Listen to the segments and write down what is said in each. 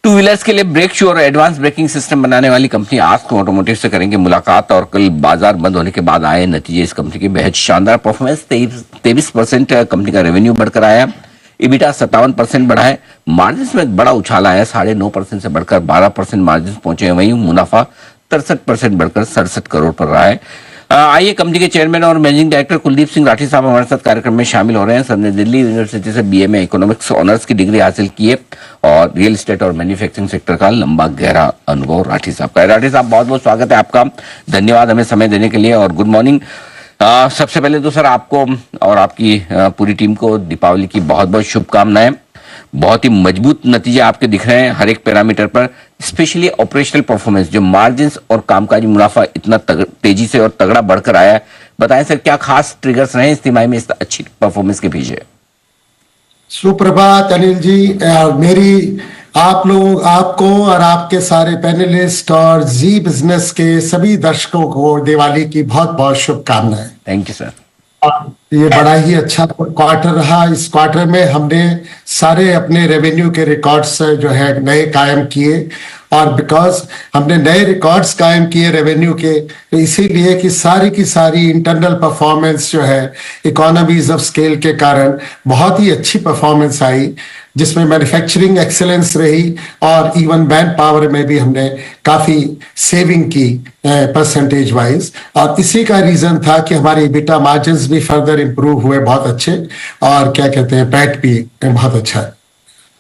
Two wheelers के लिए brake shoe और एडवांस ब्रेकिंग सिस्टम बनाने वाली कंपनी आस्क ऑटोमोटिव से करेंगे मुलाकात। और कल बाजार बंद होने के बाद आए नतीजे इस कंपनी की बेहद शानदार परफॉर्मेंस। 23% कंपनी का रेवेन्यू बढ़कर आया, EBITDA 57% बढ़ा है, मार्जिन में बड़ा उछाल आया, 9.5% से बढ़कर 12% मार्जिन पहुंचे। वहीं मुनाफा 63% बढ़कर 67 करोड़ पर रहा है। आइए कंपनी के चेयरमैन और मैनेजिंग डायरेक्टर कुलदीप सिंह राठी साहब हमारे साथ कार्यक्रम में शामिल हो रहे हैं। सर ने दिल्ली यूनिवर्सिटी से BA में इकोनॉमिक्स ऑनर्स की डिग्री हासिल की है और रियल एस्टेट और मैन्युफैक्चरिंग सेक्टर का लंबा गहरा अनुभव राठी साहब का है। राठी साहब, बहुत बहुत स्वागत है आपका, धन्यवाद हमें समय देने के लिए और गुड मॉर्निंग। सबसे पहले तो सर आपको और आपकी पूरी टीम को दीपावली की बहुत बहुत शुभकामनाएं। बहुत ही मजबूत नतीजे आपके दिख रहे हैं हर एक पैरामीटर पर, स्पेशली ऑपरेशनल परफॉर्मेंस, जो मार्जिन्स और कामकाजी मुनाफा इतना तेजी से और तगड़ा बढ़कर आया है। बताएं सर, क्या खास ट्रिगर्स रहे इस तिमाही में इस अच्छी परफॉर्मेंस के पीछे? सुप्रभात अनिल जी, मेरी आप लोग, आपको और आपके सारे पैनलिस्ट और जी बिजनेस के सभी दर्शकों को दिवाली की बहुत बहुत शुभकामनाएं। Thank you sir. ये बड़ा ही अच्छा क्वार्टर रहा। इस क्वार्टर में हमने सारे अपने रेवेन्यू के रिकॉर्ड्स जो है नए कायम किए, और बिकॉज हमने नए रिकॉर्ड्स कायम किए रेवेन्यू के, तो इसीलिए कि सारी की सारी इंटरनल परफॉर्मेंस जो है इकोनॉमीज ऑफ स्केल के कारण बहुत ही अच्छी परफॉर्मेंस आई, जिसमें मैन्युफैक्चरिंग एक्सेलेंस रही और इवन मैन पावर में भी हमने काफी सेविंग की परसेंटेज वाइज। और इसी का रीजन था कि हमारे EBITDA मार्जिन्स भी फर्दर इंप्रूव हुए बहुत अच्छे, और क्या कहते हैं पैट भी बहुत अच्छा है।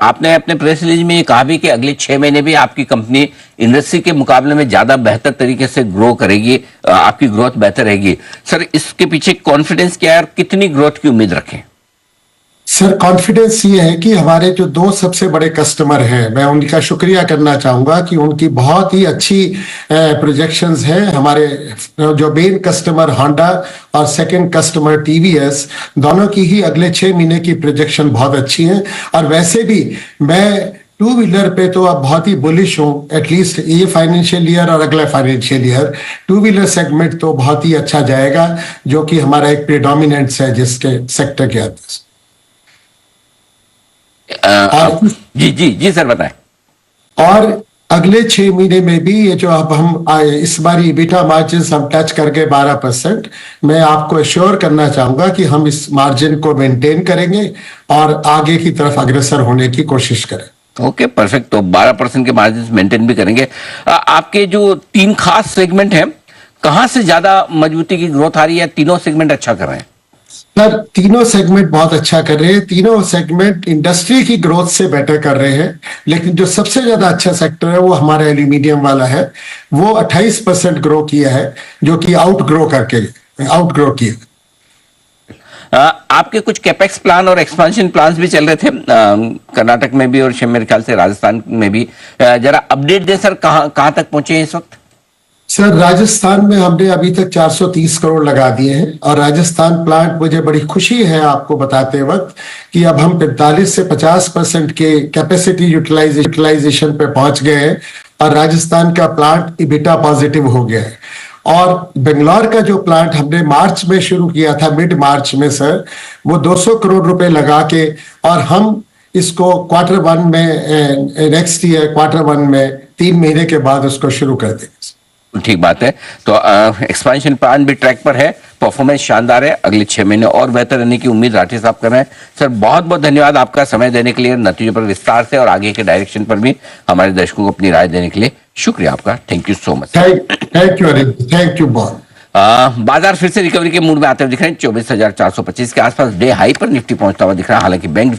आपने अपने प्रेस रिलीज में ये कहा भी कि अगले 6 महीने भी आपकी कंपनी इंडस्ट्री के मुकाबले में ज्यादा बेहतर तरीके से ग्रो करेगी, आपकी ग्रोथ बेहतर रहेगी। सर, इसके पीछे कॉन्फिडेंस क्या है और कितनी ग्रोथ की उम्मीद रखें? सर, कॉन्फिडेंस ये है कि हमारे जो 2 सबसे बड़े कस्टमर हैं, मैं उनका शुक्रिया करना चाहूंगा कि उनकी बहुत ही अच्छी प्रोजेक्शंस हैं। हमारे जो मेन कस्टमर होंडा और सेकंड कस्टमर TVS, दोनों की ही अगले 6 महीने की प्रोजेक्शन बहुत अच्छी है। और वैसे भी मैं टू व्हीलर पे तो अब बहुत ही बुलिश हूँ, एटलीस्ट ये फाइनेंशियल ईयर और अगला financial year two wheeler segment तो बहुत ही अच्छा जाएगा, जो कि हमारा एक प्रेडोमिनेंस है जिसके सेक्टर के अंदर। जी जी जी सर, बताएं। और अगले 6 महीने में भी ये जो अब हम इस बार EBITDA मार्जिन हम टच कर गए 12%, मैं आपको एश्योर करना चाहूंगा कि हम इस मार्जिन को मेंटेन करेंगे और आगे की तरफ अग्रसर होने की कोशिश करें। Okay, perfect. तो 12% के मार्जिन मेंटेन भी करेंगे। आपके जो 3 खास सेगमेंट हैं, कहां से ज्यादा मजबूती की ग्रोथ आ रही है? तीनों सेगमेंट अच्छा कर रहे हैं? सर, तीनों सेगमेंट बहुत अच्छा कर रहे हैं। तीनों सेगमेंट इंडस्ट्री की ग्रोथ से बेटर कर रहे हैं, लेकिन जो सबसे ज्यादा अच्छा सेक्टर है वो हमारा एल्यूमिनियम वाला है। वो 28% ग्रो किया है, जो कि आउटग्रो किया। आपके कुछ कैपेक्स प्लान और एक्सपेंशन प्लान्स भी चल रहे थे कर्नाटक में भी और मेरे ख्याल से राजस्थान में भी। जरा अपडेट दें सर, कहां तक पहुंचे हैं इस वक्त? सर, राजस्थान में हमने अभी तक 430 करोड़ लगा दिए हैं, और राजस्थान प्लांट, मुझे बड़ी खुशी है आपको बताते वक्त कि अब हम 45 से 50% के कैपेसिटी यूटिलाइजेशन पे पहुंच गए हैं, और राजस्थान का प्लांट EBITDA पॉजिटिव हो गया है। और बेंगलोर का जो प्लांट हमने मार्च में शुरू किया था, मिड मार्च में सर, वो 200 करोड़ रुपए लगा के, और हम इसको Q1 में नेक्स्ट ईयर Q1 में 3 महीने के बाद उसको शुरू कर देंगे। ठीक बात है। तो एक्सपेंशन प्लान भी ट्रैक पर है, परफॉर्मेंस शानदार है, अगले 6 महीने और बेहतर रहने की उम्मीद राठी साहब कर रहे हैं। सर, बहुत बहुत धन्यवाद आपका समय देने के लिए, नतीजों पर विस्तार से और आगे के डायरेक्शन पर भी हमारे दर्शकों को अपनी राय देने के लिए शुक्रिया आपका। Thank you so much. Thank you Anil, thank you बहुत। बाजार फिर से रिकवरी के मूड में आते हुए दिख रहे हैं। 24,425 के आसपास डे हाई पर निफ्टी पहुंचता हुआ दिख रहा है। हालांकि बैंक